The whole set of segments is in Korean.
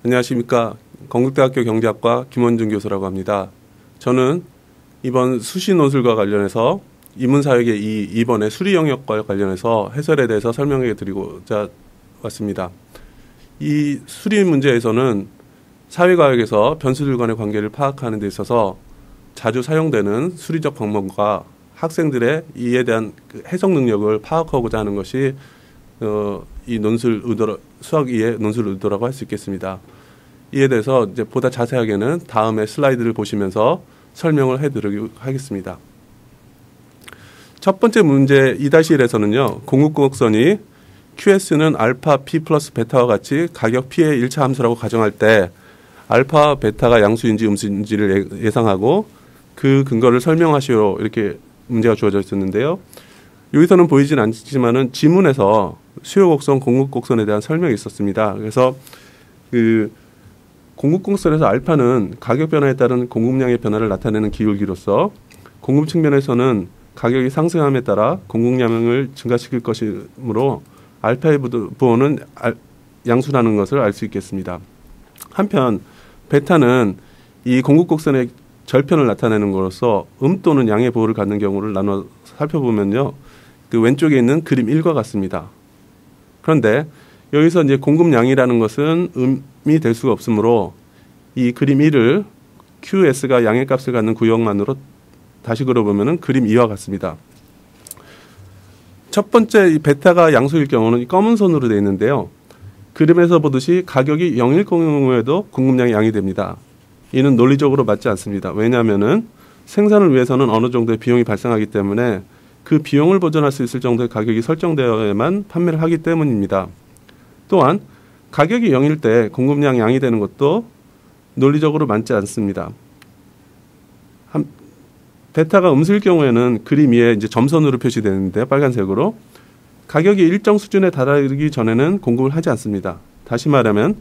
안녕하십니까. 건국대학교 경제학과 김원준 교수라고 합니다. 저는 이번 수시 논술과 관련해서 인문사역의 2번의 수리 영역과 관련해서 해설에 대해서 설명해 드리고자 왔습니다. 이 수리 문제에서는 사회과학에서 변수들 간의 관계를 파악하는 데 있어서 자주 사용되는 수리적 방법과 학생들의 이에 대한 해석 능력을 파악하고자 하는 것이 이 논술 의도, 수학 2의 논술 의도라고 할 수 있겠습니다. 이에 대해서 이제 보다 자세하게는 다음에 슬라이드를 보시면서 설명을 해드리도록 하겠습니다. 첫 번째 문제 2-1에서는요. 공급곡선이 QS는 알파 P 플러스 베타와 같이 가격 P의 1차 함수라고 가정할 때 알파 베타가 양수인지 음수인지를 예상하고 그 근거를 설명하시오 이렇게 문제가 주어져 있었는데요. 여기서는 보이진 않지만은 지문에서 수요곡선, 공급곡선에 대한 설명이 있었습니다. 그래서 그 공급곡선에서 알파는 가격 변화에 따른 공급량의 변화를 나타내는 기울기로서 공급 측면에서는 가격이 상승함에 따라 공급량을 증가시킬 것이므로 알파의 부호는 양수라는 것을 알 수 있겠습니다. 한편 베타는 이 공급곡선의 절편을 나타내는 것으로서 또는 양의 부호를 갖는 경우를 나눠 살펴보면요. 그 왼쪽에 있는 그림 1과 같습니다. 그런데 여기서 이제 공급량이라는 것은 음이 될 수가 없으므로 이 그림 1을 QS가 양의 값을 갖는 구역만으로 다시 그려보면은 그림 2와 같습니다. 첫 번째 이 베타가 양수일 경우는 검은 선으로 되어 있는데요. 그림에서 보듯이 가격이 0일 경우에도 공급량이 양이 됩니다. 이는 논리적으로 맞지 않습니다. 왜냐하면은 생산을 위해서는 어느 정도의 비용이 발생하기 때문에 그 비용을 보전할 수 있을 정도의 가격이 설정되어야만 판매를 하기 때문입니다. 또한 가격이 0일 때 공급량 양이 되는 것도 논리적으로 맞지 않습니다. 베타가 음수일 경우에는 그림 위에 이제 점선으로 표시되는데요. 빨간색으로. 가격이 일정 수준에 달하기 전에는 공급을 하지 않습니다. 다시 말하면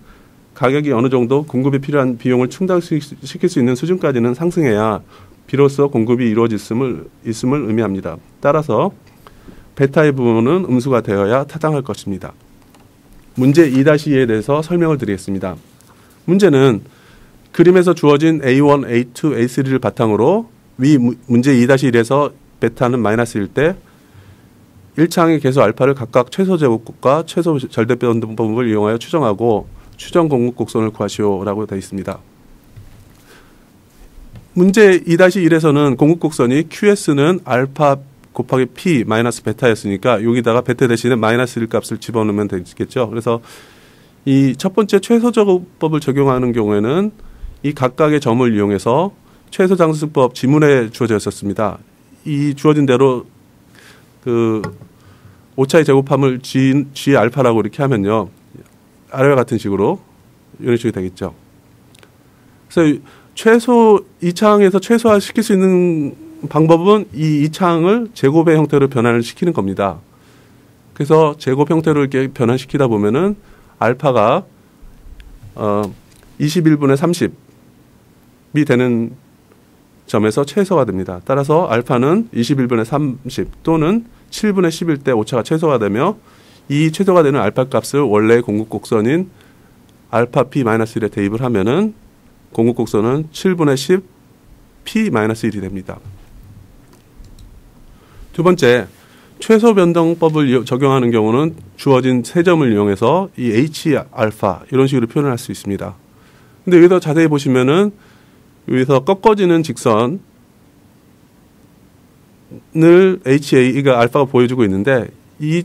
가격이 어느 정도 공급에 필요한 비용을 충당시킬 수 있는 수준까지는 상승해야 비로소 공급이 이루어졌음을 의미합니다. 따라서 베타의 부분은 음수가 되어야 타당할 것입니다. 문제 2-2에 대해서 설명을 드리겠습니다. 문제는 그림에서 주어진 A1, A2, A3를 바탕으로 위 문제 2-1에서 베타는 마이너스일 때 1차항의 개수 알파를 각각 최소 제곱과 최소 절대변동법을 이용하여 추정하고 추정 공급곡선을 구하시오라고 되어 있습니다. 문제 2-1에서는 공급곡선이 QS는 알파 곱하기 P 마이너스 베타였으니까 여기다가 베타 대신에 마이너스 1 값을 집어넣으면 되겠죠. 그래서 이 첫 번째 최소 제곱법을 적용하는 경우에는 이 각각의 점을 이용해서 최소 장수법 지문에 주어져 있었습니다. 이 주어진 대로 그 오차의 제곱함을 G 알파라고 이렇게 하면요. 아래와 같은 식으로 이런 식이 되겠죠. 그래서 최소 2차항에서 최소화시킬 수 있는 방법은 이 2차항을 제곱의 형태로 변환을 시키는 겁니다. 그래서 제곱 형태로 이렇게 변환시키다 보면은 알파가 21분의 30이 되는 점에서 최소화됩니다. 따라서 알파는 21분의 30 또는 7분의 11 때 오차가 최소가 되며 이 최소가 되는 알파 값을 원래 공급곡선인 알파 P-1에 대입을 하면은 공급곡선은 7분의 10 P-1이 됩니다. 두 번째, 최소 변동법을 적용하는 경우는 주어진 세 점을 이용해서 이 H 알파 이런 식으로 표현할 수 있습니다. 근데 여기서 자세히 보시면은 여기서 꺾어지는 직선을 HA가 알파가 보여주고 있는데 이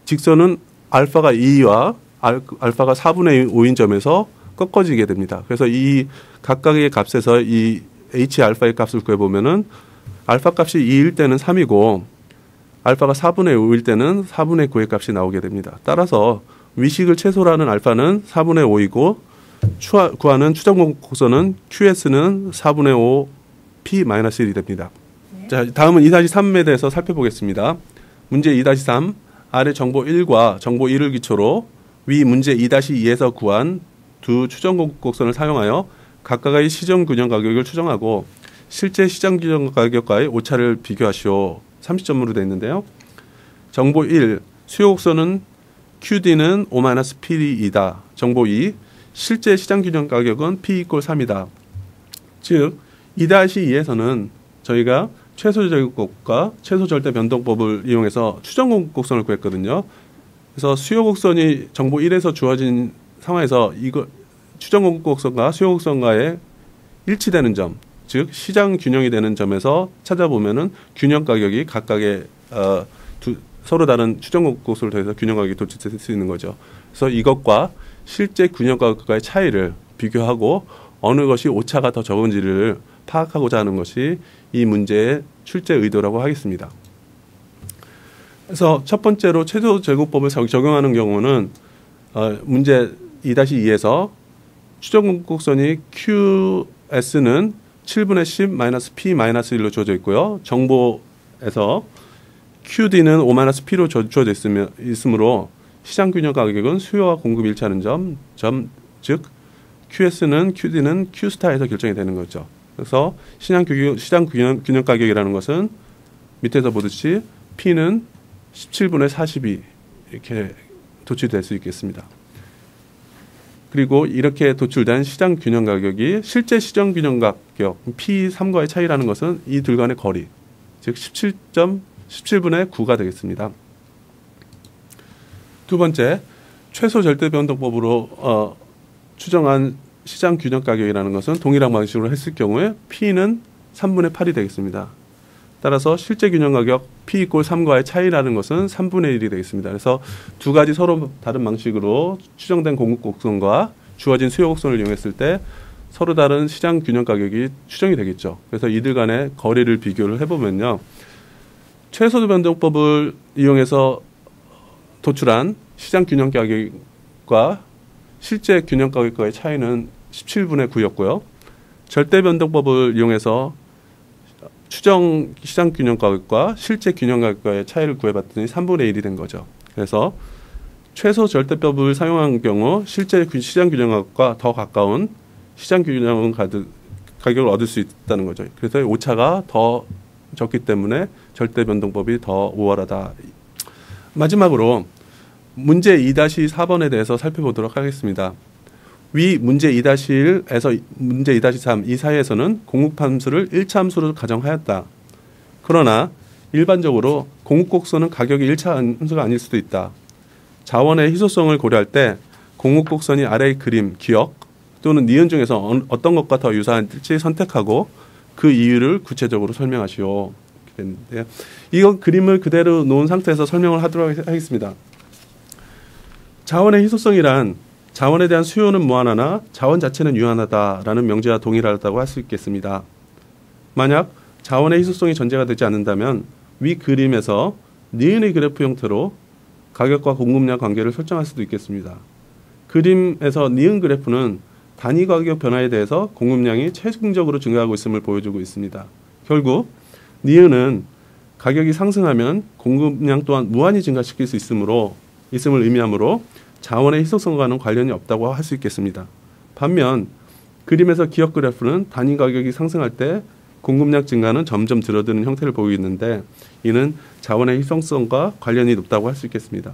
직선은 알파가 2와 알파가 4분의 5인 점에서 꺾어지게 됩니다. 그래서 이 각각의 값에서 이 H 알파의 값을 구해보면은 알파 값이 2일 때는 3이고 알파가 4분의 5일 때는 4분의 9의 값이 나오게 됩니다. 따라서 위식을 최소라는 알파는 4분의 5이고 구하는 추정 공급곡선은 QS는 4분의 5 P-1이 됩니다. 네. 자, 다음은 2-3에 대해서 살펴보겠습니다. 문제 2-3 아래 정보 1과 정보 2를 기초로 위 문제 2-2에서 구한 두 추정 공급곡선을 사용하여 각각의 시정 균형 가격을 추정하고 실제 시장 균형 가격과의 오차를 비교하시오. 30점으로 되어 있는데요. 정보 1, 수요 곡선은 QD는 O-P이다. 정보 2, 실제 시장균형 가격은 P = 3이다. 즉 2-2에서는 저희가 최소제곱과 최소절대변동법을 이용해서 추정공급곡선을 구했거든요. 그래서 수요곡선이 정보 1에서 주어진 상황에서 이거 추정공급곡선과 수요곡선과의 일치되는 점, 즉 시장 균형이 되는 점에서 찾아보면은 균형 가격이 각각의 서로 다른 추정공급곡선을 통해서 균형 가격이 도출될 수 있는 거죠. 그래서 이것과 실제 균형 가격과의 차이를 비교하고 어느 것이 오차가 더 적은지를 파악하고자 하는 것이 이 문제의 출제 의도라고 하겠습니다. 그래서 첫 번째로 최소제곱법을 적용하는 경우는 문제 2-2에서 추정공급곡선이 QS는 7분의 10 P 1로 주어져 있고요. 정보에서 QD는 5-P로 주어져 있으므로 시장균형 가격은 수요와 공급이 일치하는 점, 즉 QS는 QD는 Q스타에서 결정이 되는 거죠. 그래서 시장 균형 가격이라는 것은 밑에서 보듯이 P는 17분의 42 이렇게 도출될 수 있겠습니다. 그리고 이렇게 도출된 시장 균형 가격이 실제 시장 균형 가격 P3과의 차이라는 것은 이 둘 간의 거리, 즉 17분의 9가 되겠습니다. 두 번째, 최소 절대 변동법으로 추정한 시장 균형 가격이라는 것은 동일한 방식으로 했을 경우에 P는 3분의 8이 되겠습니다. 따라서 실제 균형 가격 P = 3과의 차이라는 것은 3분의 1이 되겠습니다. 그래서 두 가지 서로 다른 방식으로 추정된 공급곡선과 주어진 수요곡선을 이용했을 때 서로 다른 시장 균형 가격이 추정이 되겠죠. 그래서 이들 간의 거리를 비교를 해보면요. 최소 변동법을 이용해서 도출한 시장 균형 가격과 실제 균형 가격과의 차이는 17분의 9였고요. 절대 변동법을 이용해서 추정 시장 균형 가격과 실제 균형 가격과의 차이를 구해봤더니 3분의 1이 된 거죠. 그래서 최소 절대법을 사용한 경우 실제 시장 균형 가격과 더 가까운 시장 균형 가격을 얻을 수 있다는 거죠. 그래서 오차가 더 적기 때문에 절대 변동법이 더 우월하다. 마지막으로 문제 2-4번에 대해서 살펴보도록 하겠습니다. 위 문제 2-1에서 문제 2-3 이 사이에서는 공급함수를 1차 함수로 가정하였다. 그러나 일반적으로 공급곡선은 가격이 1차 함수가 아닐 수도 있다. 자원의 희소성을 고려할 때 공급곡선이 아래의 그림, 기억 또는 니은 중에서 어떤 것과 더 유사한지 선택하고 그 이유를 구체적으로 설명하시오. 이렇게 됐는데요. 이건 그림을 그대로 놓은 상태에서 설명을 하도록 하겠습니다. 자원의 희소성이란 자원에 대한 수요는 무한하나 자원 자체는 유한하다라는 명제와 동일하다고 할 수 있겠습니다. 만약 자원의 희소성이 전제가 되지 않는다면 위 그림에서 니은의 그래프 형태로 가격과 공급량 관계를 설정할 수도 있겠습니다. 그림에서 니은 그래프는 단위 가격 변화에 대해서 공급량이 체증적으로 증가하고 있음을 보여주고 있습니다. 결국 니은은 가격이 상승하면 공급량 또한 무한히 증가시킬 수 있음을 의미하므로 자원의 희소성과는 관련이 없다고 할 수 있겠습니다. 반면 그림에서 기억 그래프는 단위 가격이 상승할 때 공급량 증가는 점점 줄어드는 형태를 보이고 있는데 이는 자원의 희소성과 관련이 높다고 할 수 있겠습니다.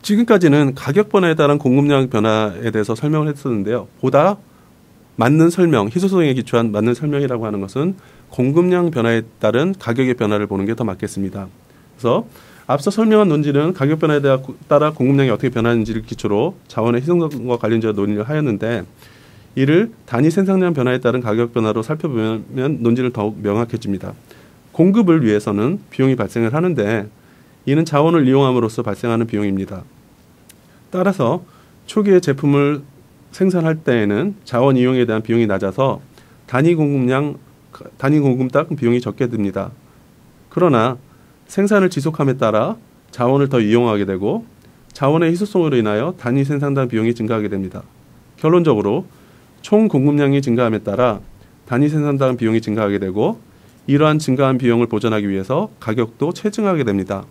지금까지는 가격 변화에 따른 공급량 변화에 대해서 설명을 했었는데요. 보다 맞는 설명, 희소성에 기초한 맞는 설명이라고 하는 것은 공급량 변화에 따른 가격의 변화를 보는 게 더 맞겠습니다. 그래서 앞서 설명한 논지는 가격 변화에 따라 공급량이 어떻게 변하는지를 기초로 자원의 희소성과 관련적인 논의를 하였는데 이를 단위 생산량 변화에 따른 가격 변화로 살펴보면 논지를 더욱 명확해집니다. 공급을 위해서는 비용이 발생을 하는데 이는 자원을 이용함으로써 발생하는 비용입니다. 따라서 초기에 제품을 생산할 때에는 자원 이용에 대한 비용이 낮아서 단위 공급당 비용이 적게 듭니다. 그러나 생산을 지속함에 따라 자원을 더 이용하게 되고 자원의 희소성으로 인하여 단위 생산당 비용이 증가하게 됩니다. 결론적으로 총 공급량이 증가함에 따라 단위 생산당 비용이 증가하게 되고 이러한 증가한 비용을 보전하기 위해서 가격도 체증하게 됩니다.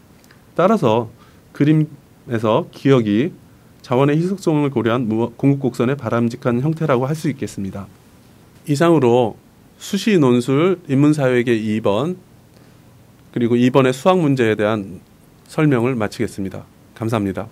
따라서 그림에서 기억이 자원의 희소성을 고려한 공급곡선의 바람직한 형태라고 할 수 있겠습니다. 이상으로 수시 논술 인문사회계 2번 그리고 이번의 수학 문제에 대한 설명을 마치겠습니다. 감사합니다.